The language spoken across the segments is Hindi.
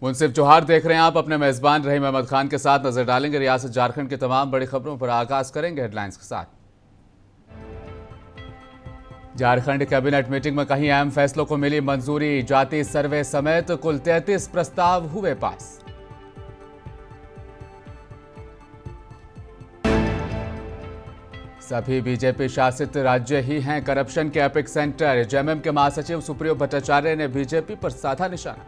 मुंसिफ जोहार देख रहे हैं आप। अपने मेजबान रहीम अहमद खान के साथ नजर डालेंगे रियासत झारखंड की तमाम बड़ी खबरों पर। आगाज करेंगे हेडलाइंस के साथ। झारखंड कैबिनेट मीटिंग में कई अहम फैसलों को मिली मंजूरी। जाति सर्वे समेत कुल 33 प्रस्ताव हुए पास। सभी बीजेपी शासित राज्य ही हैं करप्शन के एपिक सेंटर। जेएमएम के महासचिव सुप्रियो भट्टाचार्य ने बीजेपी पर साधा निशाना।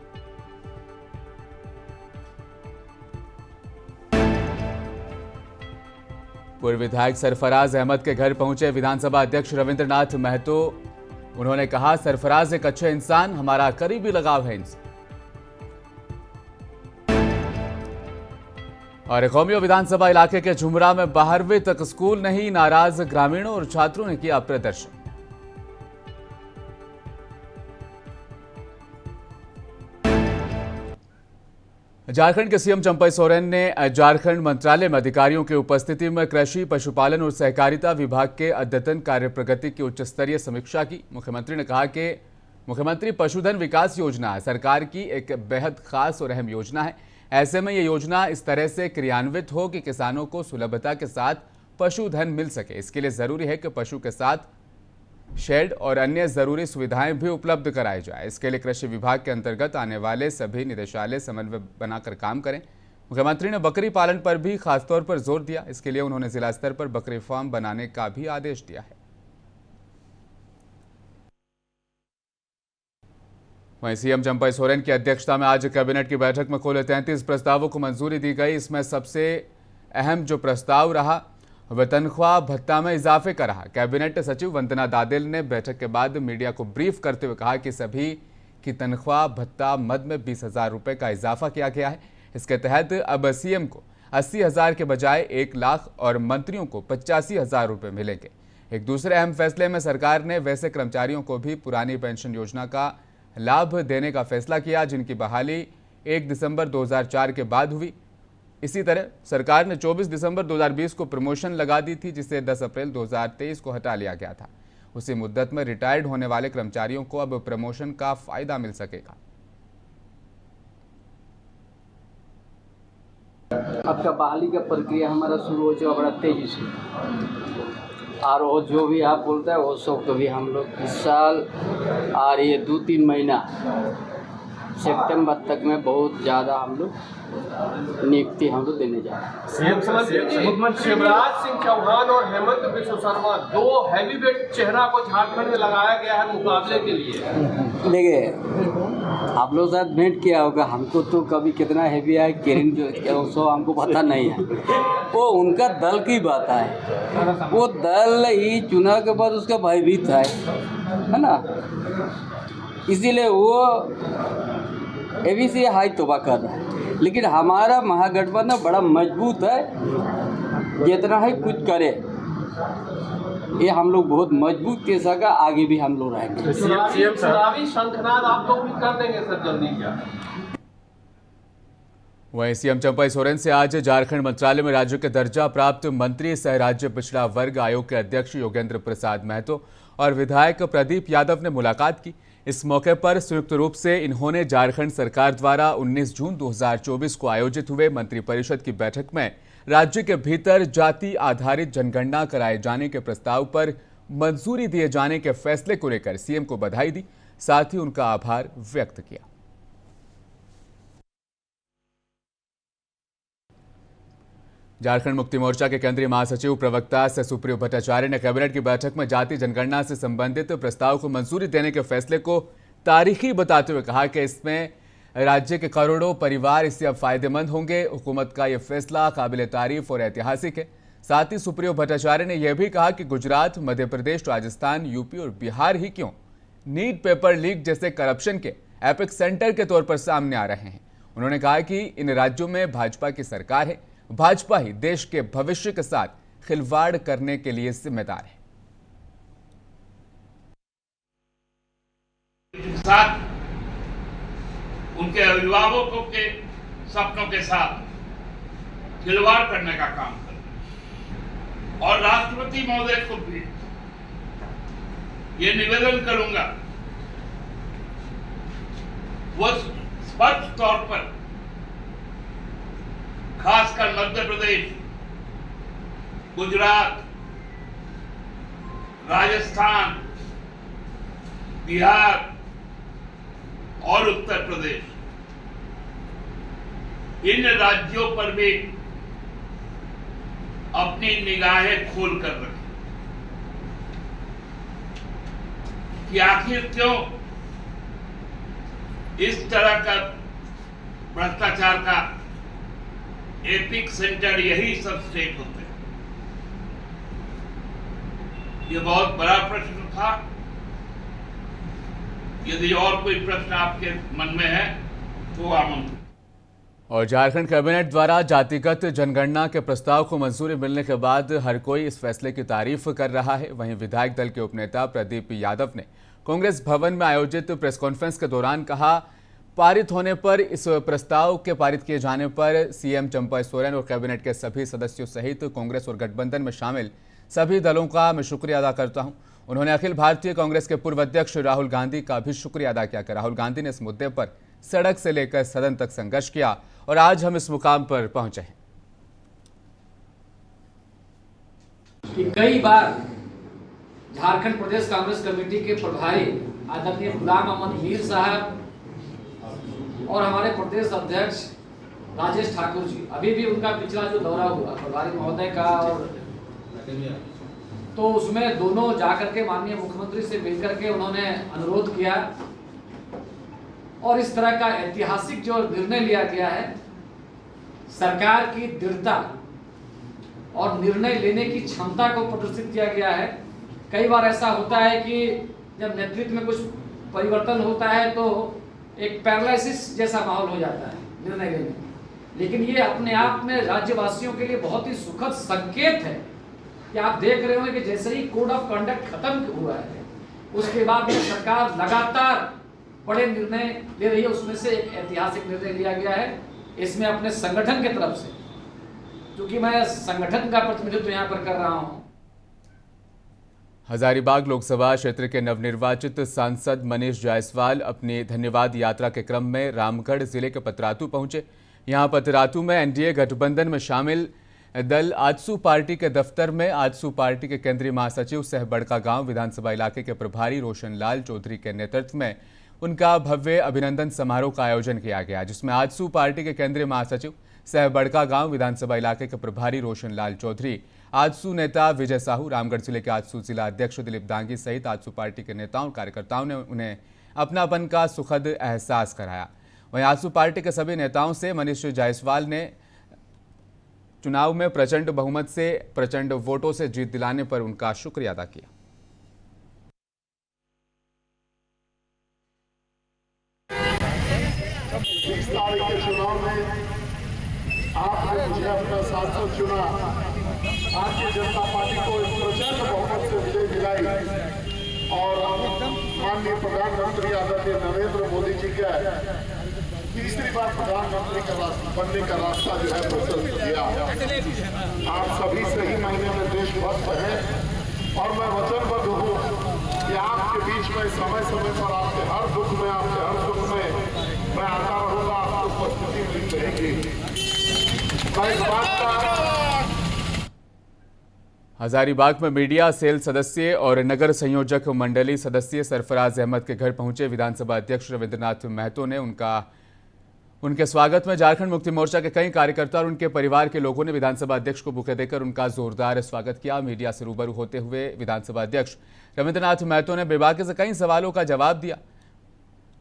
पूर्व विधायक सरफराज अहमद के घर पहुंचे विधानसभा अध्यक्ष रविंद्र नाथ महतो। उन्होंने कहा, सरफराज एक अच्छे इंसान, हमारा करीबी लगाव है इनसे। और कौमियो विधानसभा इलाके के झुमरा में 12वीं तक स्कूल नहीं, नाराज ग्रामीणों और छात्रों ने किया प्रदर्शन। झारखंड के सीएम चंपई सोरेन ने झारखंड मंत्रालय में अधिकारियों की उपस्थिति में कृषि, पशुपालन और सहकारिता विभाग के अद्यतन कार्य प्रगति की उच्च स्तरीय समीक्षा की। मुख्यमंत्री ने कहा कि मुख्यमंत्री पशुधन विकास योजना सरकार की एक बेहद खास और अहम योजना है। ऐसे में ये योजना इस तरह से क्रियान्वित हो कि किसानों को सुलभता के साथ पशुधन मिल सके। इसके लिए जरूरी है कि पशु के साथ शेड और अन्य जरूरी सुविधाएं भी उपलब्ध कराई जाए। इसके लिए कृषि विभाग के अंतर्गत आने वाले सभी निदेशालय समन्वय बनाकर काम करें। मुख्यमंत्री ने बकरी पालन पर भी खासतौर पर जोर दिया। इसके लिए उन्होंने जिला स्तर पर बकरी फार्म बनाने का भी आदेश दिया है। वहीं सीएम चंपई सोरेन की अध्यक्षता में आज कैबिनेट की बैठक में कुल 33 प्रस्तावों को मंजूरी दी गई। इसमें सबसे अहम जो प्रस्ताव रहा वह तनख्वाह भत्ता में इजाफे का रहा। कैबिनेट सचिव वंदना दादेल ने बैठक के बाद मीडिया को ब्रीफ करते हुए कहा कि सभी की तनख्वाह भत्ता मद में 20,000 रुपये का इजाफा किया गया है। इसके तहत अब सीएम को 80,000 के बजाय 1 लाख और मंत्रियों को 85,000 रुपये मिलेंगे। एक दूसरे अहम फैसले में सरकार ने वैसे कर्मचारियों को भी पुरानी पेंशन योजना का लाभ देने का फैसला किया जिनकी बहाली 1 दिसंबर 2004 के बाद हुई। इसी तरह सरकार ने 24 दिसंबर 2020 को प्रमोशन लगा दी थी, जिसे 10 अप्रैल 2023 को हटा लिया गया था। उसी मुद्दत में रिटायर्ड होने वाले कर्मचारियों को अब प्रमोशन का फायदा मिल सकेगा। आपका बहाली का प्रक्रिया हमारा शुरू हो जाएगा बड़ा तेजी से। और वो जो भी आप बोलते हैं वो सब तो भी हम लोग इस साल और ये 2-3 महीना सितंबर तक में बहुत ज़्यादा हम लोग नियुक्ति हम लोग देने जा रहे हैं। मुख्यमंत्री शिवराज सिंह चौहान और हेमंत बिश्व शर्मा 2 हैवीवेट चेहरा को झारखंड में लगाया गया है मुकाबले के लिए। देखिए, आप लोग साथ भेंट किया होगा, हमको तो कभी कितना हैवी है किरण जो सो हमको पता नहीं है। वो उनका दल की बात है, वो दल ही चुनाव के बाद उसका भयभीत है ना। इसीलिए वो एबीसी हाई तोबा कर रहा है। लेकिन हमारा महागठबंधन बड़ा मजबूत है, जितना है कुछ करे ये हम लोग बहुत मजबूत के सका आगे भी हम लोग रहेंगे। चुनावी शंखनाद आप लोग भी कर देंगे सर जल्दी क्या? वहीं सीएम चंपई सोरेन से आज झारखंड मंत्रालय में राज्य के दर्जा प्राप्त मंत्री सह राज्य पिछड़ा वर्ग आयोग के अध्यक्ष योगेंद्र प्रसाद महतो और विधायक प्रदीप यादव ने मुलाकात की। इस मौके पर संयुक्त रूप से इन्होंने झारखंड सरकार द्वारा 19 जून 2024 को आयोजित हुए मंत्रिपरिषद की बैठक में राज्य के भीतर जाति आधारित जनगणना कराए जाने के प्रस्ताव पर मंजूरी दिए जाने के फैसले को लेकर सीएम को बधाई दी, साथ ही उनका आभार व्यक्त किया। झारखंड मुक्ति मोर्चा के केंद्रीय महासचिव प्रवक्ता सह सुप्रियो भट्टाचार्य ने कैबिनेट की बैठक में जाति जनगणना से संबंधित प्रस्ताव को मंजूरी देने के फैसले को तारीखी बताते हुए कहा कि इसमें राज्य के करोड़ों परिवार इससे अब फायदेमंद होंगे। हुकूमत का यह फैसला काबिल तारीफ और ऐतिहासिक है। साथ ही सुप्रियो भट्टाचार्य ने यह भी कहा कि गुजरात, मध्य प्रदेश, राजस्थान, यूपी और बिहार ही क्यों नीट पेपर लीक जैसे करप्शन के एपिक सेंटर के तौर पर सामने आ रहे हैं। उन्होंने कहा कि इन राज्यों में भाजपा की सरकार है, भाजपा ही देश के भविष्य के साथ खिलवाड़ करने के लिए जिम्मेदार है। साथ उनके अभिभावकों के सपनों के साथ खिलवाड़ करने का काम कर और राष्ट्रपति महोदय को भी ये निवेदन करूंगा वो स्पष्ट तौर पर खासकर मध्य प्रदेश, गुजरात, राजस्थान, बिहार और उत्तर प्रदेश, इन राज्यों पर भी अपनी निगाहें खोल कर रखें कि आखिर क्यों इस तरह का भ्रष्टाचार का एपिक सेंटर यही सब स्टेट होते हैं। ये बहुत बड़ा प्रश्न था। यदि और कोई प्रश्न आपके मन में है तो आमंत्रित। और झारखंड कैबिनेट द्वारा जातिगत जनगणना के प्रस्ताव को मंजूरी मिलने के बाद हर कोई इस फैसले की तारीफ कर रहा है। वहीं विधायक दल के उपनेता प्रदीप यादव ने कांग्रेस भवन में आयोजित प्रेस कॉन्फ्रेंस के दौरान कहा, पारित होने पर इस प्रस्ताव के पारित किए जाने पर सीएम चंपा सोरेन और कैबिनेट के सभी सदस्यों सहित कांग्रेस और गठबंधन में शामिल सभी दलों का मैं शुक्रिया अदा करता हूं। उन्होंने अखिल भारतीय कांग्रेस के पूर्व अध्यक्ष राहुल गांधी का भी शुक्रिया अदा किया कि राहुल गांधी ने इस मुद्दे पर सड़क से लेकर सदन तक संघर्ष किया और आज हम इस मुकाम पर पहुंचे हैं। कि कई बार झारखंड प्रदेश कांग्रेस कमेटी के प्रभारी आदरणीय गुलाम अहमद मीर साहब और हमारे प्रदेश अध्यक्ष राजेश ठाकुर जी, अभी भी उनका पिछला जो दौरा हुआ प्रभारी महोदय का, और तो उसमें दोनों जाकर के माननीय मुख्यमंत्री से मिलकर के उन्होंने अनुरोध किया और इस तरह का ऐतिहासिक जो निर्णय लिया गया है, सरकार की दृढ़ता और निर्णय लेने की क्षमता को प्रदर्शित किया गया है। कई बार ऐसा होता है कि जब नेतृत्व में कुछ परिवर्तन होता है तो एक पैरालिसिस जैसा माहौल हो जाता है निर्णय लेने में, लेकिन ये अपने आप में राज्यवासियों के लिए बहुत ही सुखद संकेत है कि आप देख रहे होंगे कि जैसे ही कोड ऑफ कंडक्ट खत्म हुआ है उसके बाद में सरकार लगातार बड़े निर्णय ले रही है। उसमें से एक ऐतिहासिक निर्णय लिया गया है। इसमें अपने संगठन की तरफ से, क्योंकि मैं संगठन का प्रतिनिधित्व यहाँ पर कर रहा हूँ। हजारीबाग लोकसभा क्षेत्र के नवनिर्वाचित सांसद मनीष जायसवाल अपनी धन्यवाद यात्रा के क्रम में रामगढ़ जिले के पतरातू पहुंचे। यहां पतरातू में एनडीए गठबंधन में शामिल दल आजसू पार्टी के दफ्तर में आजसू पार्टी के केंद्रीय महासचिव सह बड़कागांव विधानसभा इलाके के प्रभारी रोशन लाल चौधरी के नेतृत्व में उनका भव्य अभिनंदन समारोह का आयोजन किया गया, जिसमें आजसू पार्टी के केंद्रीय महासचिव सह बड़कागांव विधानसभा इलाके के प्रभारी रोशन लाल चौधरी, आजसू नेता विजय साहू, रामगढ़ जिले के आजसू जिला अध्यक्ष दिलीप दांगी सहित आजसू पार्टी के नेताओं और कार्यकर्ताओं ने उन्हें अपनापन का सुखद एहसास कराया। वहीं आजसू पार्टी के सभी नेताओं से मनीष जायसवाल ने चुनाव में प्रचंड बहुमत से प्रचंड वोटों से जीत दिलाने पर उनका शुक्रिया अदा किया। इस तारीख के चुनाव में आपने मुझे अपना सांसद चुना, भारतीय जनता पार्टी को इस प्रचंड बहुमत से विजय दिलाई और माननीय प्रधानमंत्री आदरणीय नरेंद्र मोदी जी का तीसरी बार प्रधानमंत्री का बनने का रास्ता जो है प्रशस्त किया। आप सभी सही मायने में देशभक्त हैं और मैं वचनबद्ध हूँ कि आपके बीच में समय समय पर आपके हर दुख में, आपके हर सुख में मैं आता रहूंगा, आपको उपस्थिति मिलती रहेगी। मैं इस बात का हजारीबाग में मीडिया सेल सदस्य और नगर संयोजक मंडली सदस्य सरफराज अहमद के घर पहुंचे विधानसभा अध्यक्ष रविंद्रनाथ महतो ने उनके स्वागत में झारखंड मुक्ति मोर्चा के कई कार्यकर्ता और उनके परिवार के लोगों ने विधानसभा अध्यक्ष को बुके देकर उनका जोरदार स्वागत किया। मीडिया से रूबरू होते हुए विधानसभा अध्यक्ष रविंद्रनाथ महतो ने बेबाकी से कई सवालों का जवाब दिया।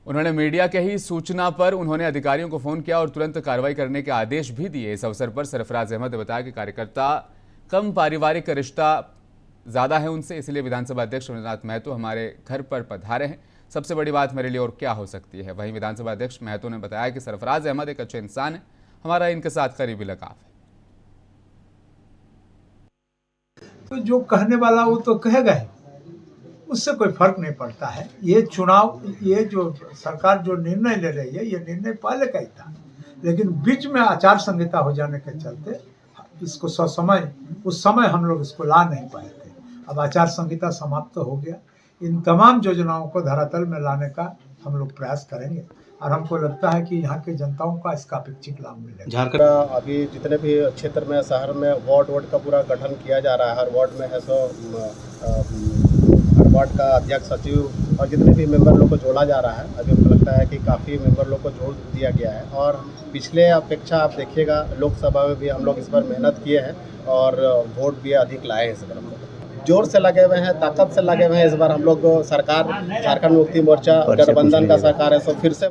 उन्होंने मीडिया के ही सूचना पर उन्होंने अधिकारियों को फोन किया और तुरंत कार्रवाई करने के आदेश भी दिए। इस अवसर पर सरफराज अहमद ने बताया कि कार्यकर्ता कम पारिवारिक रिश्ता ज़्यादा है उनसे, इसलिए विधानसभा अध्यक्ष रविंद्रनाथ महतो हमारे घर पर पधारे हैं। सबसे बड़ी बात मेरे लिए और क्या हो सकती है। वहीं विधानसभा अध्यक्ष महतो ने बताया कि सरफराज अहमद एक अच्छे इंसान है, हमारा इनके साथ करीबी लगाव है। तो जो कहने वाला वो तो कहेगा ही, उससे कोई फर्क नहीं पड़ता है। ये चुनाव, ये जो सरकार जो निर्णय ले रही है, ये निर्णय पहले का ही था, लेकिन बीच में आचार संहिता हो जाने के चलते इसको ससमय उस समय हम लोग इसको ला नहीं पाए थे। अब आचार संहिता समाप्त हो गया, इन तमाम योजनाओं को धरातल में लाने का हम लोग प्रयास करेंगे और हमको लगता है कि यहाँ के जनताओं का इसका अपेक्षित लाभ मिलेगा। झारखंड अभी जितने भी क्षेत्र में शहर में वार्ड का पूरा गठन किया जा रहा है, हर वार्ड में है हर वार्ड का अध्यक्ष, सचिव और जितने भी मेंबर लोग को जोड़ा जा रहा है। अभी हमको लगता है कि काफ़ी मेंबर लोग को जोड़ दिया गया है और पिछले अपेक्षा आप देखिएगा लोकसभा में भी हम लोग इस बार मेहनत किए हैं और वोट भी अधिक लाए हैं। इस बार हम लोग जोर से लगे हुए हैं, ताकत से लगे हुए हैं। इस बार हम लोग सरकार झारखंड मुक्ति मोर्चा गठबंधन का सरकार है, सो फिर से।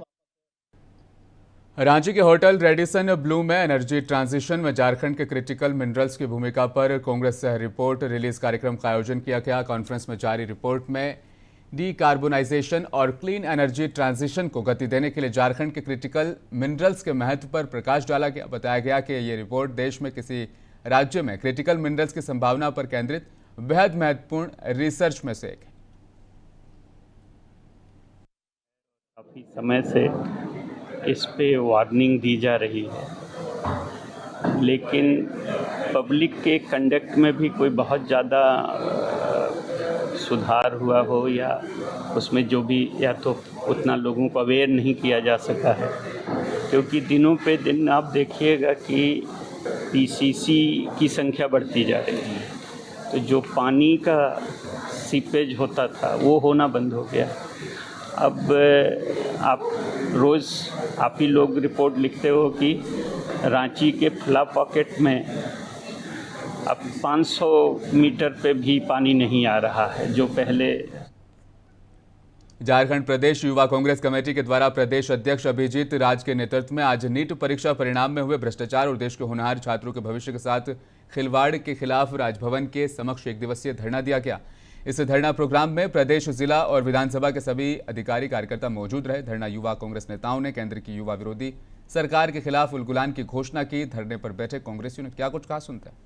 रांची के होटल रेडिसन ब्लू में एनर्जी ट्रांजिशन में झारखंड के क्रिटिकल मिनरल्स की भूमिका पर कांग्रेस से रिपोर्ट रिलीज कार्यक्रम का आयोजन किया गया। कॉन्फ्रेंस में जारी रिपोर्ट में डीकार्बोनाइजेशन और क्लीन एनर्जी ट्रांजिशन को गति देने के लिए झारखंड के क्रिटिकल मिनरल्स के महत्व पर प्रकाश डाला गया। बताया गया कि ये रिपोर्ट देश में किसी राज्य में क्रिटिकल मिनरल्स की संभावना पर केंद्रित बेहद महत्वपूर्ण रिसर्च में से एक है। काफ़ी समय से इस पे वार्निंग दी जा रही है, लेकिन पब्लिक के कंडक्ट में भी कोई बहुत ज़्यादा सुधार हुआ हो या उसमें जो भी, या तो उतना लोगों को अवेयर नहीं किया जा सका है, क्योंकि दिनों पे दिन आप देखिएगा कि पीसीसी की संख्या बढ़ती जा रही है। तो जो पानी का सीपेज होता था वो होना बंद हो गया। अब आप रोज़ आप ही लोग रिपोर्ट लिखते हो कि रांची के फ्ला पॉकेट में अब 500 मीटर पे भी पानी नहीं आ रहा है, जो पहले। झारखंड प्रदेश युवा कांग्रेस कमेटी के द्वारा प्रदेश अध्यक्ष अभिजीत राज के नेतृत्व में आज नीट परीक्षा परिणाम में हुए भ्रष्टाचार और देश के होनहार छात्रों के भविष्य के साथ खिलवाड़ के खिलाफ राजभवन के समक्ष एक दिवसीय धरना दिया गया। इस धरना प्रोग्राम में प्रदेश, जिला और विधानसभा के सभी अधिकारी कार्यकर्ता मौजूद रहे। धरना युवा कांग्रेस नेताओं ने केंद्र की युवा विरोधी सरकार के खिलाफ उलगुलान की घोषणा की। धरने पर बैठे कांग्रेसियों ने क्या कुछ कहा, सुनते हैं।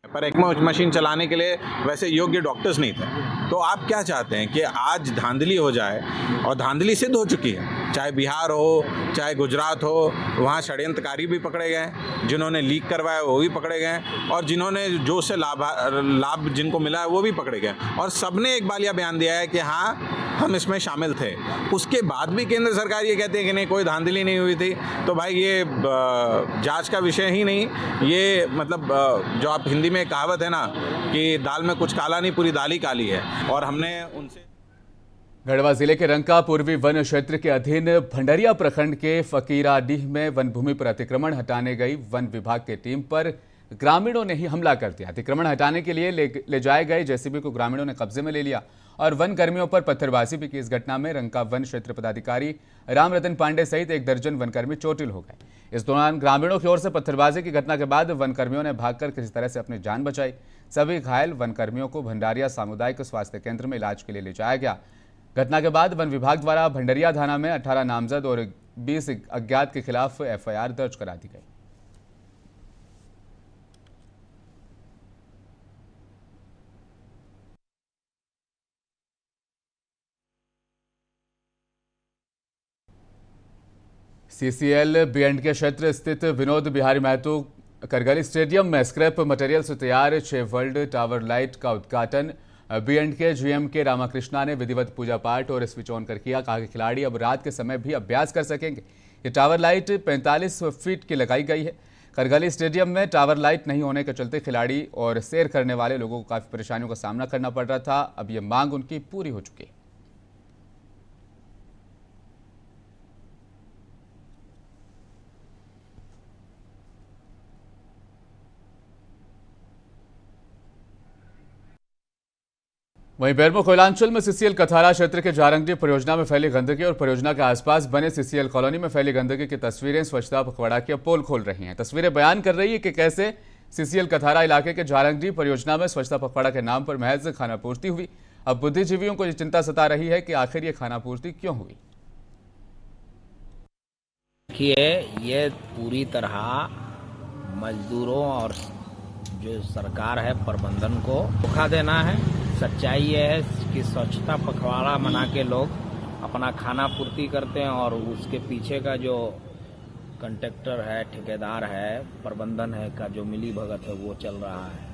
पर एक्मो मशीन चलाने के लिए वैसे योग्य डॉक्टर्स नहीं थे। तो आप क्या चाहते हैं कि आज धांधली हो जाए, और धांधली सिद्ध हो चुकी है, चाहे बिहार हो चाहे गुजरात हो, वहाँ षड्यंत्रकारी भी पकड़े गए, जिन्होंने लीक करवाया वो भी पकड़े गए, और जिन्होंने जो से लाभ जिनको मिला है वो भी पकड़े गए, और सबने एक बालिया बयान दिया है कि हाँ हम इसमें शामिल थे। उसके बाद भी केंद्र सरकार ये कहती है कि नहीं कोई धांधली नहीं हुई थी। तो भाई ये जांच का विषय ही नहीं, ये मतलब जो आप हिंदी में कहावत है ना कि दाल में कुछ काला नहीं, पूरी दाल ही काली है। और हमने उनसे गढ़वा जिले के रंका पूर्वी वन क्षेत्र के अधीन भंडरिया प्रखंड के फकीराडीह में वन भूमि पर अतिक्रमण हटाने गई वन विभाग की टीम पर ग्रामीणों ने ही हमला कर दिया। अतिक्रमण हटाने के लिए ले जाए गए जेसीबी को ग्रामीणों ने कब्जे में ले लिया और वन कर्मियों पर पत्थरबाजी भी की। इस घटना में रंका वन क्षेत्र पदाधिकारी राम रतन पांडे सहित 1 दर्जन वनकर्मी चोटिल हो गए। इस दौरान ग्रामीणों की ओर से पत्थरबाजी की घटना के बाद वनकर्मियों ने भागकर किसी तरह से अपनी जान बचाई। सभी घायल वनकर्मियों को भंडारिया सामुदायिक स्वास्थ्य केंद्र में इलाज के लिए ले जाया गया। घटना के बाद वन विभाग द्वारा भंडरिया थाना में 18 नामजद और 20 अज्ञात के खिलाफ एफआईआर दर्ज करा दी गई। सीसीएल बीएंडके क्षेत्र स्थित विनोद बिहारी महतो करगली स्टेडियम में स्क्रैप मटेरियल से तैयार 6 वर्ल्ड टावर लाइट का उद्घाटन बीएंडके जीएम के रामाकृष्णा ने विधिवत पूजा पाठ और स्विच ऑन कर किया। कहा कि खिलाड़ी अब रात के समय भी अभ्यास कर सकेंगे। ये टावर लाइट 45 फीट की लगाई गई है। करगली स्टेडियम में टावर लाइट नहीं होने के चलते खिलाड़ी और सैर करने वाले लोगों को काफ़ी परेशानियों का सामना करना पड़ रहा था। अब ये मांग उनकी पूरी हो चुकी है। वहीं बेरमो कोयलांचल में सीसीएल कथारा क्षेत्र के जारंगडी परियोजना में फैली गंदगी और परियोजना के आसपास बने सीसीएल कॉलोनी में फैली गंदगी की तस्वीरें स्वच्छता पखवाड़ा की पोल खोल रही हैं। तस्वीरें बयान कर रही है कि कैसे सीसीएल कथारा इलाके के जारंगडी परियोजना में स्वच्छता पखवाड़ा के नाम पर महज खानापूर्ति हुई। अब बुद्धिजीवियों को ये चिंता सता रही है कि आखिर ये खानापूर्ति क्यों हुई। ये पूरी तरह मजदूरों और जो सरकार है प्रबंधन को धोखा देना है। सच्चाई ये है कि स्वच्छता पखवाड़ा मना के लोग अपना खाना पूर्ति करते हैं और उसके पीछे का जो कंट्रैक्टर है, ठेकेदार है, प्रबंधन है का जो मिली भगत है वो चल रहा है।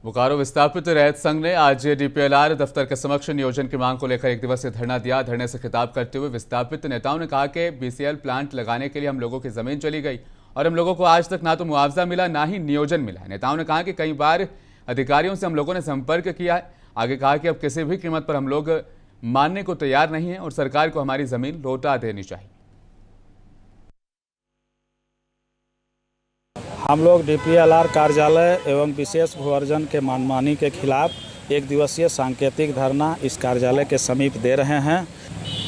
बोकारो विस्थापित रैयत संघ ने आज डीपीएलआर दफ्तर के समक्ष नियोजन की मांग को लेकर एक दिवसीय धरना दिया। धरने से खिताब करते हुए विस्थापित नेताओं ने कहा कि बीसीएल प्लांट लगाने के लिए हम लोगों की जमीन चली गई और हम लोगों को आज तक ना तो मुआवजा मिला ना ही नियोजन मिला। नेताओं ने कहा कि कई बार अधिकारियों से हम लोगों ने संपर्क किया है। आगे कहा कि अब किसी भी कीमत पर हम लोग मानने को तैयार नहीं है और सरकार को हमारी जमीन लौटा देनी चाहिए। हम लोग डीपीएलआर कार्यालय एवं विशेष भूअर्जन के मनमानी के खिलाफ एक दिवसीय सांकेतिक धरना इस कार्यालय के समीप दे रहे हैं।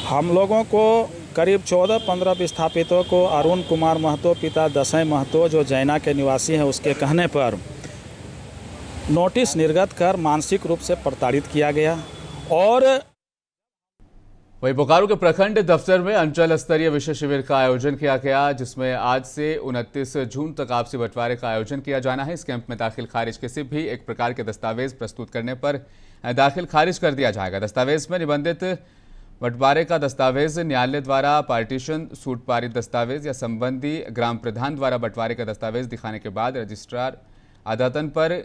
हम लोगों को करीब 14-15 विस्थापितों को अरुण कुमार महतो पिता दसई महतो जो जैना के निवासी हैं उसके कहने पर नोटिस निर्गत कर मानसिक रूप से प्रताड़ित किया गया। और वहीं बोकारो के प्रखंड दफ्तर में अंचल स्तरीय विशेष शिविर का आयोजन किया गया, जिसमें आज से 29 जून तक आपसी बंटवारे का आयोजन किया जाना है। इस कैंप में दाखिल खारिज किसी भी एक प्रकार के दस्तावेज प्रस्तुत करने पर दाखिल खारिज कर दिया जाएगा। दस्तावेज में निबंधित बंटवारे का दस्तावेज, न्यायालय द्वारा पार्टीशन सूट पारित दस्तावेज या संबंधी ग्राम प्रधान द्वारा बंटवारे का दस्तावेज दिखाने के बाद रजिस्ट्रार आदातन पर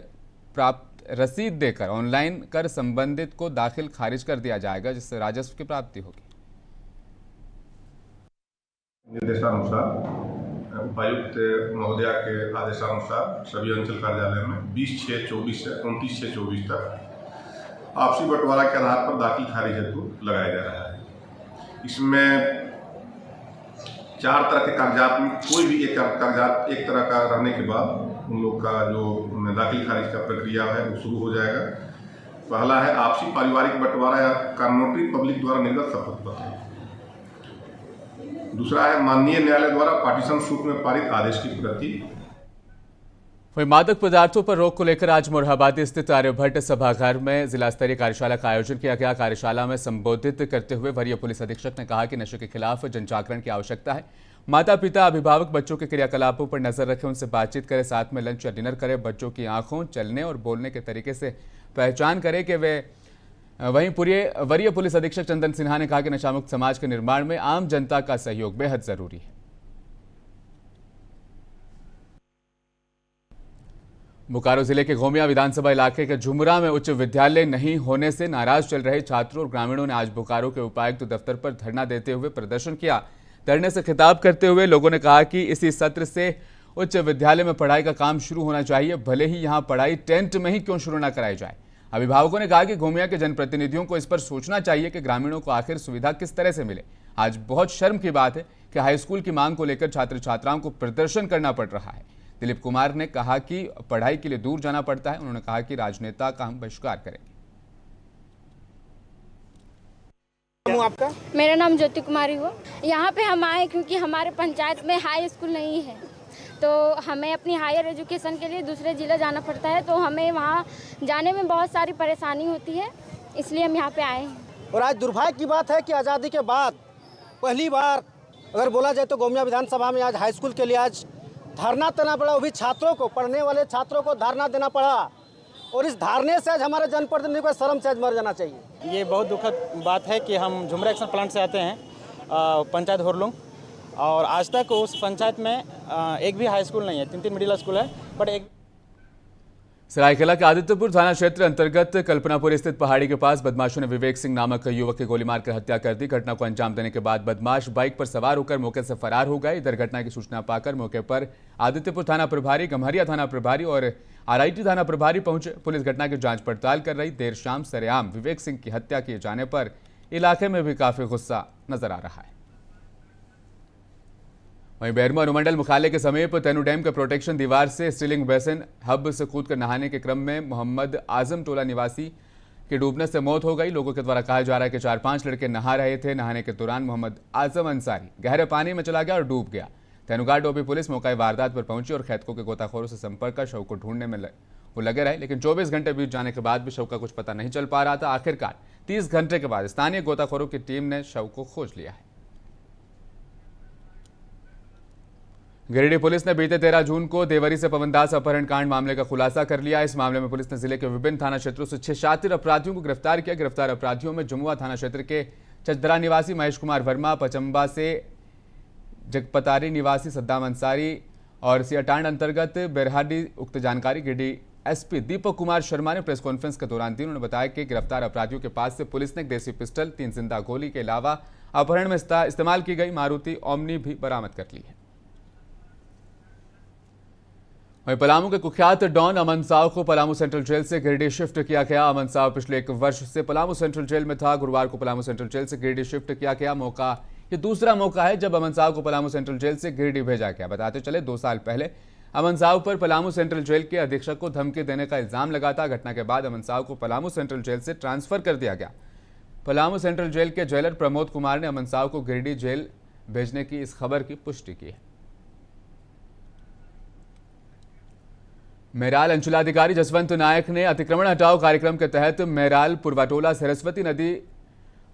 प्राप्त रसीद देकर ऑनलाइन कर संबंधित को दाखिल खारिज कर दिया जाएगा, जिससे राजस्व की प्राप्ति होगी। निर्देशानुसार उपायुक्त महोदया के आदेशानुसार सभी अंचल कार्यालय में 20/6/24 से 29/6/24 तक आपसी बंटवारा के आधार पर दाखिल खारिज हेतु लगाया जा रहा है। इसमें 4 तरह के कागजात में कोई भी एक कागजात एक तरह का रहने के बाद उन लोग का जो दाखिल खारिज का प्रक्रिया है वो शुरू हो जाएगा। पहला है आपसी पारिवारिक बंटवारा का नोटरी पब्लिक द्वारा निर्गत शपथ पत्र। दूसरा है माननीय न्यायालय द्वारा पार्टीशन सूट में पारित आदेश की प्रति। वहीं मादक पदार्थों पर रोक को लेकर आज मोरहाबादी स्थित आर्यभट्ट सभागार में जिला स्तरीय कार्यशाला का आयोजन किया गया। कार्यशाला में संबोधित करते हुए वरीय पुलिस अधीक्षक ने कहा कि नशे के खिलाफ जन जागरण की आवश्यकता है। माता पिता अभिभावक बच्चों के क्रियाकलापों पर नजर रखें, उनसे बातचीत करें, साथ में लंच या डिनर करें, बच्चों की आंखों, चलने और बोलने के तरीके से पहचान करें कि वे। वहीं वरीय पुलिस अधीक्षक चंदन सिन्हा ने कहा कि नशामुक्त समाज के निर्माण में आम जनता का सहयोग बेहद जरूरी है। बोकारो जिले के गोमिया विधानसभा इलाके के झुमरा में उच्च विद्यालय नहीं होने से नाराज चल रहे छात्रों और ग्रामीणों ने आज बोकारो के उपायुक्त दफ्तर पर धरना देते हुए प्रदर्शन किया। धरने से खिताब करते हुए लोगों ने कहा कि इसी सत्र से उच्च विद्यालय में पढ़ाई का काम शुरू होना चाहिए, भले ही यहां पढ़ाई टेंट में ही क्यों शुरू न कराई जाए। अभिभावकों ने कहा कि गोमिया के जनप्रतिनिधियों को इस पर सोचना चाहिए कि ग्रामीणों को आखिर सुविधा किस तरह से मिले। आज बहुत शर्म की बात है कि हाईस्कूल की मांग को लेकर छात्र छात्राओं को प्रदर्शन करना पड़ रहा है। दिलीप कुमार ने कहा कि पढ़ाई के लिए दूर जाना पड़ता है। उन्होंने कहा कि राजनेता का हम बहिष्कार करेंगे। आपका? मेरा नाम ज्योति कुमारी हो। यहाँ पे हम आए क्योंकि हमारे पंचायत में हाई स्कूल नहीं है, तो हमें अपनी हायर एजुकेशन के लिए दूसरे ज़िले जाना पड़ता है, तो हमें वहाँ जाने में बहुत सारी परेशानी होती है, इसलिए हम यहाँ पे आए हैं। और आज दुर्भाग्य की बात है कि आज़ादी के बाद पहली बार अगर बोला जाए तो गोमिया विधानसभा में आज हाई स्कूल के लिए आज धरना देना पड़ा, वो भी छात्रों को, पढ़ने वाले छात्रों को धरना देना पड़ा। और इस धरने से आज हमारे जनप्रतिनिधि को शर्म से आज मर जाना चाहिए। ये बहुत दुखद बात है कि हम झुमरा एक्शन प्लांट से आते हैं, पंचायत होरलुंग, और आज तक उस पंचायत में एक भी हाई स्कूल नहीं है। 3 मिडिल स्कूल है, बट एक। सरायकेला के आदित्यपुर थाना क्षेत्र अंतर्गत कल्पनापुर स्थित पहाड़ी के पास बदमाशों ने विवेक सिंह नामक युवक की गोली मारकर हत्या कर दी। घटना को अंजाम देने के बाद बदमाश बाइक पर सवार होकर मौके से फरार हो गए। इधर घटना की सूचना पाकर मौके पर आदित्यपुर थाना प्रभारी, गम्हरिया थाना प्रभारी और आरआईटी थाना प्रभारी पहुंचे। पुलिस घटना की जांच पड़ताल कर रही। देर शाम सरेआम विवेक सिंह की हत्या किए जाने पर इलाके में भी काफी गुस्सा नजर आ रहा है। वहीं बैरमो अनुमंडल मुख्यालय के समीप तेनू डैम के प्रोटेक्शन दीवार से स्टीलिंग बेसिन हब से कूदकर नहाने के क्रम में मोहम्मद आजम टोला निवासी की डूबने से मौत हो गई। लोगों के द्वारा कहा जा रहा है कि 4-5 लड़के नहा रहे थे। नहाने के दौरान मोहम्मद आजम अंसारी गहरे पानी में चला गया और डूब गया। तेनुघाट डोबी पुलिस मौके वारदात पर पहुंची और खेतकों के गोताखोरों से संपर्क कर शव को ढूंढने में वो लगे रहे, लेकिन 24 घंटे बीत जाने के बाद भी शव का कुछ पता नहीं चल पा रहा था। आखिरकार 30 घंटे के बाद स्थानीय गोताखोरों की टीम ने शव को खोज लिया है। गिरिडीह पुलिस ने बीते 13 जून को देवरी से पवन दास अपहरण कांड मामले का खुलासा कर लिया। इस मामले में पुलिस ने जिले के विभिन्न थाना क्षेत्रों से 6 शातिर अपराधियों को गिरफ्तार किया। गिरफ्तार अपराधियों में जमुआ थाना क्षेत्र के चचदरा निवासी महेश कुमार वर्मा, पचम्बा से जगपतारी निवासी सद्दाम अंसारी और सियाटांड अंतर्गत बेरहाडी। उक्त जानकारी गिरिडीह एसपी दीपक कुमार शर्मा ने प्रेस कॉन्फ्रेंस के दौरान दी। उन्होंने बताया कि गिरफ्तार अपराधियों के पास से पुलिस ने एक देसी पिस्टल, 3 जिंदा गोली के अलावा अपहरण में इस्तेमाल की गई मारुति ओमनी भी बरामद कर ली है। वहीं पलामू के कुख्यात डॉन अमन साव को पलामू सेंट्रल जेल से गिरिडीह शिफ्ट किया गया। अमन साव पिछले 1 वर्ष से पलामू सेंट्रल जेल में था। गुरुवार को पलामू सेंट्रल जेल से गिरिडीह शिफ्ट किया गया। ये दूसरा मौका है जब अमन साव को पलामू सेंट्रल जेल से गिरिडीह भेजा गया। बताते चले 2 साल पहले अमन साव पर पलामू सेंट्रल जेल के अधीक्षक को धमकी देने का इल्जाम लगा था। घटना के बाद अमन साव को पलामू सेंट्रल जेल से ट्रांसफर कर दिया गया। पलामू सेंट्रल जेल के जेलर प्रमोद कुमार ने अमन साव को गिरिडीह जेल भेजने की इस खबर की पुष्टि की है। मेराल अंचलाधिकारी जसवंत नायक ने अतिक्रमण हटाओ कार्यक्रम के तहत मेराल पुरवाटोला सरस्वती नदी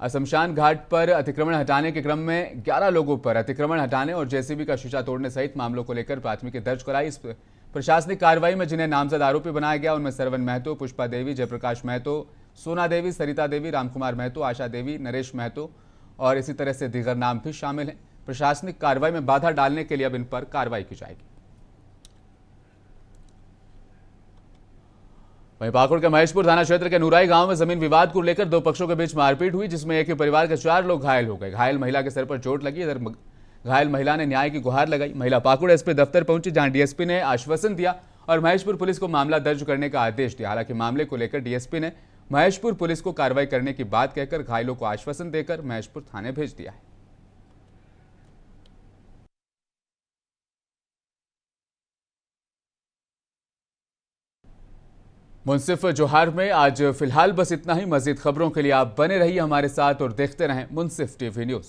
शमशान घाट पर अतिक्रमण हटाने के क्रम में 11 लोगों पर अतिक्रमण हटाने और जेसीबी का शीशा तोड़ने सहित मामलों को लेकर प्राथमिकी दर्ज कराई। इस प्रशासनिक कार्रवाई में जिन्हें नामजद आरोपी बनाया गया उनमें सरवन महतो, पुष्पा देवी, जयप्रकाश महतो, सोना देवी, सरिता देवी, रामकुमार महतो, आशा देवी, नरेश महतो और इसी तरह से दीगर नाम भी शामिल हैं। प्रशासनिक कार्रवाई में बाधा डालने के लिए अब इन पर कार्रवाई की जाएगी। वहीं पाकुड़ के महेशपुर थाना क्षेत्र के नूराई गांव में जमीन विवाद को लेकर 2 पक्षों के बीच मारपीट हुई, जिसमें एक ही परिवार के 4 लोग घायल हो गए। घायल महिला के सर पर चोट लगी। इधर घायल महिला ने न्याय की गुहार लगाई। महिला पाकुड़ एसपी दफ्तर पहुंची, जहां डीएसपी ने आश्वासन दिया और महेशपुर पुलिस को मामला दर्ज करने का आदेश दिया। हालांकि मामले को लेकर डीएसपी ने महेशपुर पुलिस को कार्रवाई करने की बात कहकर घायलों को आश्वासन देकर महेशपुर थाने भेज दिया है। मुंसिफ जोहार में आज फिलहाल बस इतना ही। मजीद खबरों के लिए आप बने रहिए हमारे साथ और देखते रहें मुंसिफ टीवी न्यूज़।